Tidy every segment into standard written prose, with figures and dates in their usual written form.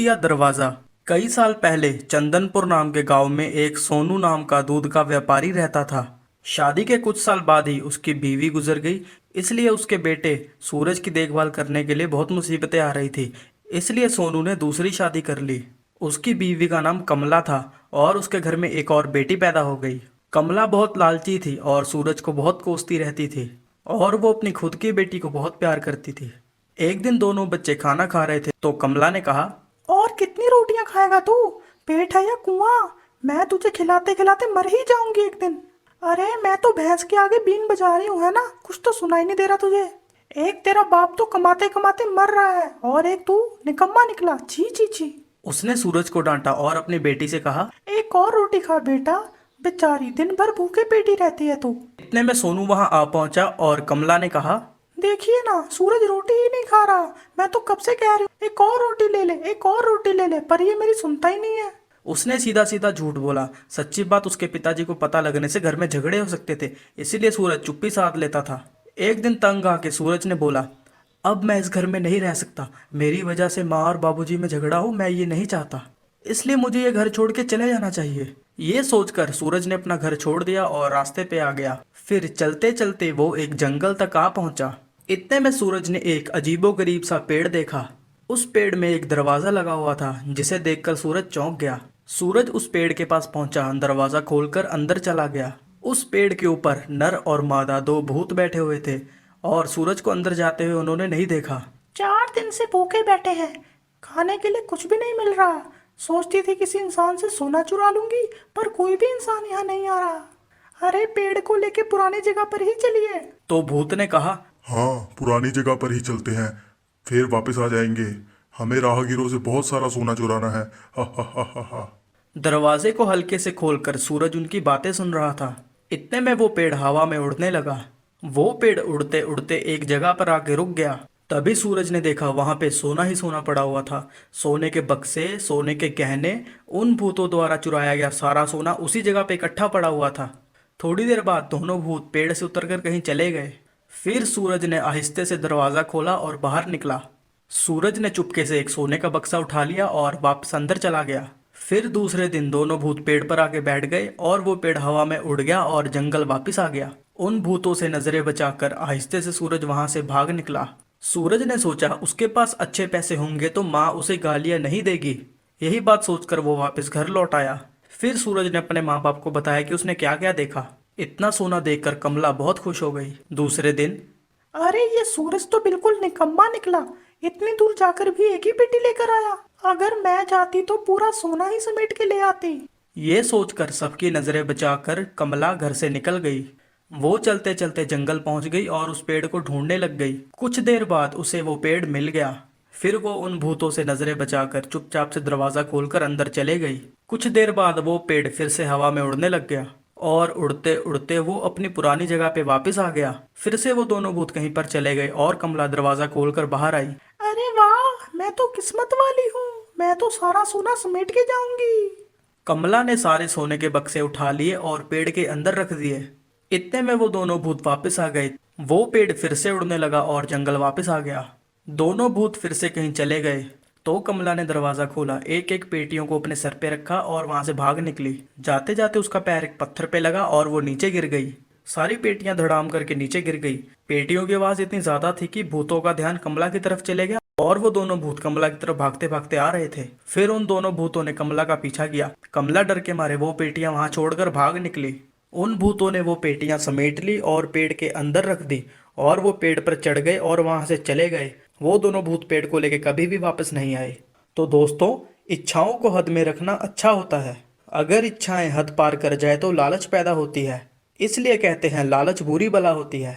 दिया दरवाजा। कई साल पहले चंदनपुर नाम के गांव में एक सोनू नाम का दूध का व्यापारी रहता था। शादी के कुछ साल बाद ही उसकी बीवी गुजर गई, इसलिए उसके बेटे सूरज की देखभाल करने के लिए बहुत मुसीबतें आ रही थी। इसलिए सोनू ने दूसरी शादी कर ली। उसकी बीवी का नाम कमला था और उसके घर में एक और बेटी पैदा हो गई। कमला बहुत लालची थी और सूरज को बहुत कोसती रहती थी और वो अपनी खुद की बेटी को बहुत प्यार करती थी। एक दिन दोनों बच्चे खाना खा रहे थे तो कमला ने कहा, और कितनी रोटियां खाएगा तू? पेट है या कुआं? मैं तुझे खिलाते खिलाते मर ही जाऊंगी एक दिन। अरे मैं तो भैंस के आगे बीन बजा रही हूँ, है ना? कुछ तो सुनाई नहीं दे रहा तुझे? एक तेरा बाप तो कमाते कमाते मर रहा है और एक तू निकम्मा निकला। छी छी छी। उसने सूरज को डांटा और अपनी बेटी से कहा। एक और रोटी खा बेटा, बेचारी दिन भर भूखे पेटी रहती है तू। इतने में सोनू वहां आ पहुंचा और कमला ने कहा, देखिए ना, सूरज रोटी ही नहीं खा रहा। मैं तो कब से कह रही हूँ एक और रोटी ले ले, एक और रोटी ले ले, पर ये मेरी सुनता ही नहीं है। उसने सीधा सीधा झूठ बोला। सच्ची बात उसके पिताजी को पता लगने से घर में झगड़े हो सकते थे, इसीलिए सूरज चुप्पी साध लेता था। एक दिन तंग आके सूरज ने बोला, अब मैं इस घर में नहीं रह सकता। मेरी वजह से माँ और बाबूजी में झगड़ा हो, मैं ये नहीं चाहता। इसलिए मुझे ये घर छोड़ के चले जाना चाहिए। ये सोचकर सूरज ने अपना घर छोड़ दिया और रास्ते पे आ गया। फिर चलते चलते वो एक जंगल तक आ पहुंचा। इतने में सूरज ने एक अजीबोगरीब सा पेड़ देखा। उस पेड़ में एक दरवाजा लगा हुआ था, जिसे देखकर सूरज चौंक गया। सूरज उस पेड़ के पास पहुंचा, दरवाजा खोलकर अंदर चला गया। उस पेड़ के ऊपर नर और मादा दो भूत बैठे हुए थे और सूरज को अंदर जाते हुए उन्होंने नहीं देखा। 4 दिन से भूखे बैठे हैं, खाने के लिए कुछ भी नहीं मिल रहा। सोचती थी किसी इंसान से सोना चुरा लूंगी, पर कोई भी इंसान यहाँ नहीं आ रहा। अरे पेड़ को लेके पुरानी जगह पर ही चलिए। तो भूत ने कहा, हाँ, पुरानी जगह पर ही चलते हैं, फिर वापस आ जाएंगे। हमें राहगीरों से बहुत सारा सोना चुराना है। हा हा हा हा हा। दरवाजे को हल्के से खोलकर सूरज उनकी बातें सुन रहा था। इतने में वो पेड़ हवा में उड़ने लगा। वो पेड़ उड़ते उड़ते एक जगह पर आके रुक गया। तभी सूरज ने देखा वहां पे सोना ही सोना पड़ा हुआ था। सोने के बक्से, सोने के गहने, उन भूतों द्वारा चुराया गया सारा सोना उसी जगह पे इकट्ठा पड़ा हुआ था। थोड़ी देर बाद दोनों भूत पेड़ से उतरकर कहीं चले गए। फिर सूरज ने आहिस्ते से दरवाजा खोला और बाहर निकला। सूरज ने चुपके से एक सोने का बक्सा उठा लिया और वापस अंदर चला गया। फिर दूसरे दिन दोनों भूत पेड़ पर आके बैठ गए और वो पेड़ हवा में उड़ गया और जंगल वापस आ गया। उन भूतों से नजरें बचाकर आहिस्ते से सूरज वहां से भाग निकला। सूरज ने सोचा उसके पास अच्छे पैसे होंगे तो माँ उसे गालियां नहीं देगी। यही बात सोचकर वो वापस घर लौट आया। फिर सूरज ने अपने माँ बाप को बताया कि उसने क्या क्या देखा। इतना सोना देखकर कमला बहुत खुश हो गई। दूसरे दिन, अरे ये सूरज तो बिल्कुल निकम्मा निकला। इतनी दूर जाकर भी एक ही पेटी लेकर आया। अगर मैं जाती तो पूरा सोना ही समेट के ले आती। ये सोचकर सबकी नजरें बचाकर कमला घर से निकल गई। वो चलते चलते जंगल पहुंच गई और उस पेड़ को ढूंढने लग गई। कुछ देर बाद उसे वो पेड़ मिल गया। फिर वो उन भूतों से नजरें बचाकर चुपचाप से दरवाजा खोलकर अंदर चले गई। कुछ देर बाद वो पेड़ फिर से हवा में उड़ने लग गया और उड़ते उड़ते वो अपनी पुरानी जगह पे वापस आ गया। फिर से वो दोनों भूत कहीं पर चले गए और कमला दरवाजा खोलकर बाहर आई। अरे वाह, मैं तो किस्मत वाली हूँ। मैं तो सारा सोना समेट के जाऊंगी। कमला ने सारे सोने के बक्से उठा लिए और पेड़ के अंदर रख दिए। इतने में वो दोनों भूत वापस आ गए। वो पेड़ फिर से उड़ने लगा और जंगल वापस आ गया। दोनों भूत फिर से कहीं चले गए तो कमला ने दरवाजा खोला, एक एक पेटियों को अपने सर पे रखा और वहां से भाग निकली। जाते जाते उसका पैर एक पत्थर पे लगा और वो नीचे गिर गई। सारी पेटियां धड़ाम करके नीचे गिर गई। पेटियों की आवाज इतनी ज्यादा थी कि भूतों का ध्यान कमला की तरफ चले गया और वो दोनों भूत कमला की तरफ भागते भागते आ रहे थे। फिर उन दोनों भूतों ने कमला का पीछा किया। कमला डर के मारे वो पेटियां वहां छोड़कर भाग निकली। उन भूतों ने वो पेटियां समेट ली और पेड़ के अंदर रख दी और वो पेड़ पर चढ़ गए और वहां से चले गए। वो दोनों भूत पेड़ को लेके कभी भी वापस नहीं आए। तो दोस्तों, इच्छाओं को हद में रखना अच्छा होता है। अगर इच्छाएं हद पार कर जाए तो लालच पैदा होती है। इसलिए कहते हैं लालच बुरी बला होती है।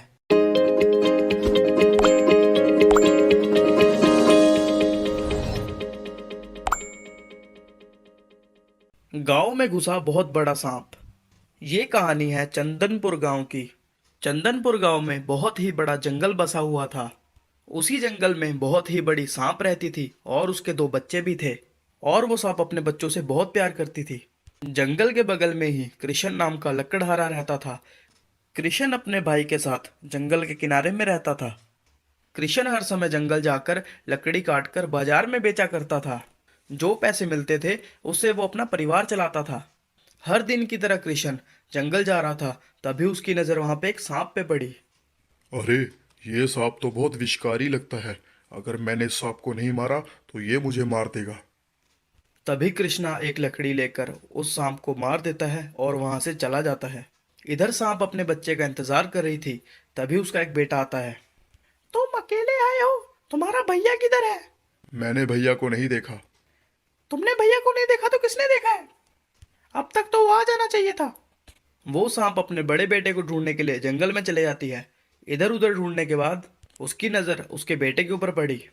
गांव में घुसा बहुत बड़ा सांप। ये कहानी है चंदनपुर गांव की। चंदनपुर गांव में बहुत ही बड़ा जंगल बसा हुआ था। उसी जंगल में बहुत ही बड़ी सांप रहती थी और उसके दो बच्चे भी थे और वो सांप अपने बच्चों से बहुत प्यार करती थी। जंगल के बगल में ही कृष्ण नाम का लकड़हारा रहता था। कृष्ण अपने भाई के साथ जंगल के किनारे में रहता था। कृष्ण हर समय जंगल जाकर लकड़ी काटकर बाजार में बेचा करता था। जो पैसे मिलते थे उससे वो अपना परिवार चलाता था। हर दिन की तरह कृष्ण जंगल जा रहा था, तभी उसकी नज़र वहां पे एक सांप पे पड़ी। अरे, ये सांप तो बहुत विषकारी लगता है। अगर मैंने इस सांप को नहीं मारा तो ये मुझे मार देगा। तभी कृष्णा एक लकड़ी लेकर उस सांप को मार देता है और वहां से चला जाता है। इधर सांप अपने बच्चे का इंतजार कर रही थी, तभी उसका एक बेटा आता है। तुम अकेले आए हो? तुम्हारा भैया किधर है? मैंने भैया को नहीं देखा। तुमने भैया को नहीं देखा तो किसने देखा है? अब तक तो वो आ जाना चाहिए था। वो सांप अपने बड़े बेटे को ढूंढने के लिए जंगल में चले जाती है। इधर उधर ढूंढने के बाद उसकी नज़र उसके बेटे के ऊपर पड़ी।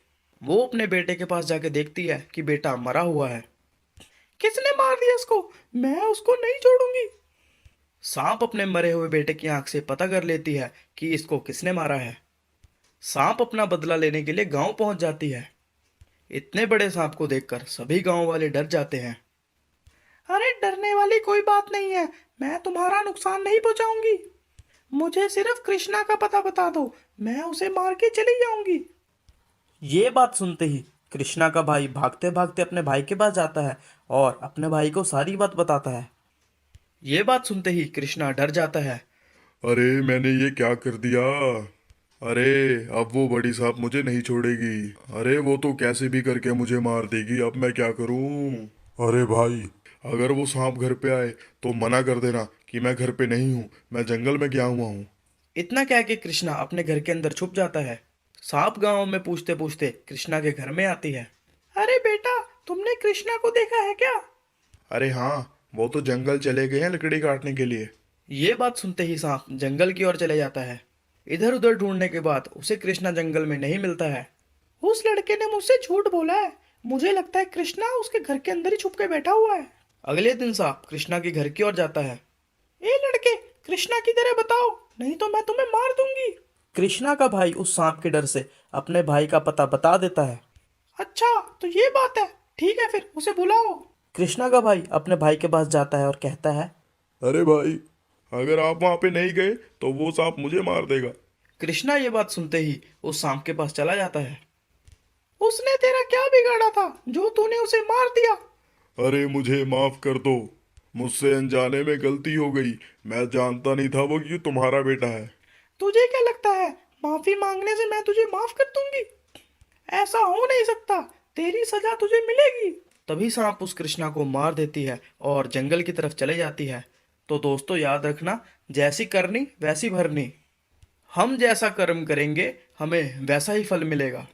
वो अपने बेटे के पास जाके देखती है कि बेटा मरा हुआ है। किसने मार दिया इसको? मैं उसको नहीं छोड़ूंगी। सांप अपने मरे हुए बेटे की आंख से पता कर लेती है कि इसको किसने मारा है। सांप अपना बदला लेने के लिए गांव पहुंच जाती है। इतने बड़े सांप को देखकर सभी गांव वाले डर जाते हैं। अरे डरने वाली कोई बात नहीं है, मैं तुम्हारा नुकसान नहीं पहुंचाऊंगी। मुझे सिर्फ कृष्णा का पता बता दो, मैं उसे मार के चली जाऊंगी। ये बात सुनते ही कृष्णा का भाई भागते भागते अपने भाई के पास जाता है और अपने भाई को सारी बात बताता है। ये बात सुनते ही कृष्णा डर जाता है। अरे, मैंने ये क्या कर दिया? अरे, अब वो बड़ी सांप मुझे नहीं छोड़ेगी। अरे, वो तो कैसे भी करके मुझे मार देगी। अब मैं क्या करूं? अरे भाई, अगर वो सांप घर पे आए तो मना कर देना कि मैं घर पे नहीं हूँ, मैं जंगल में गया हुआ हूँ। इतना कह के कृष्णा अपने घर के अंदर छुप जाता है। सांप गांव में पूछते पूछते कृष्णा के घर में आती है। अरे बेटा, तुमने कृष्णा को देखा है क्या? अरे हाँ, वो तो जंगल चले गए हैं लकड़ी काटने के लिए। ये बात सुनते ही सांप जंगल की ओर चले जाता है। इधर उधर ढूंढने के बाद उसे कृष्णा जंगल में नहीं मिलता है। उस लड़के ने मुझसे झूठ बोला है। मुझे लगता है कृष्णा उसके घर के अंदर ही छुप के बैठा हुआ है। अगले दिन सांप कृष्णा के घर की ओर जाता है। ए लड़के, कृष्णा किधर है बताओ, नहीं तो मैं तुम्हें मार दूंगी। कृष्णा का भाई उस सांप के डर से अपने भाई का पता बता देता है। अच्छा, तो ये बात है, ठीक है फिर उसे बुलाओ। कृष्णा का भाई अपने भाई के पास जाता है और कहता है। अरे भाई, अगर आप वहां पे नहीं गए तो वो सांप मुझे मार देगा। कृष्णा ये बात सुनते ही उस सांप के पास चला जाता है। उसने तेरा क्या बिगाड़ा था जो तूने उसे मार दिया? अरे, मुझे माफ कर दो। मुझसे अनजाने में गलती हो गई। मैं जानता नहीं था वो कि तुम्हारा बेटा है। तुझे क्या लगता है माफी मांगने से मैं तुझे माफ कर दूंगी? ऐसा हो नहीं सकता, तेरी सजा तुझे मिलेगी। तभी सांप उस कृष्णा को मार देती है और जंगल की तरफ चले जाती है। तो दोस्तों याद रखना, जैसी करनी वैसी भरनी। हम जैसा कर्म करेंगे हमें वैसा ही फल मिलेगा।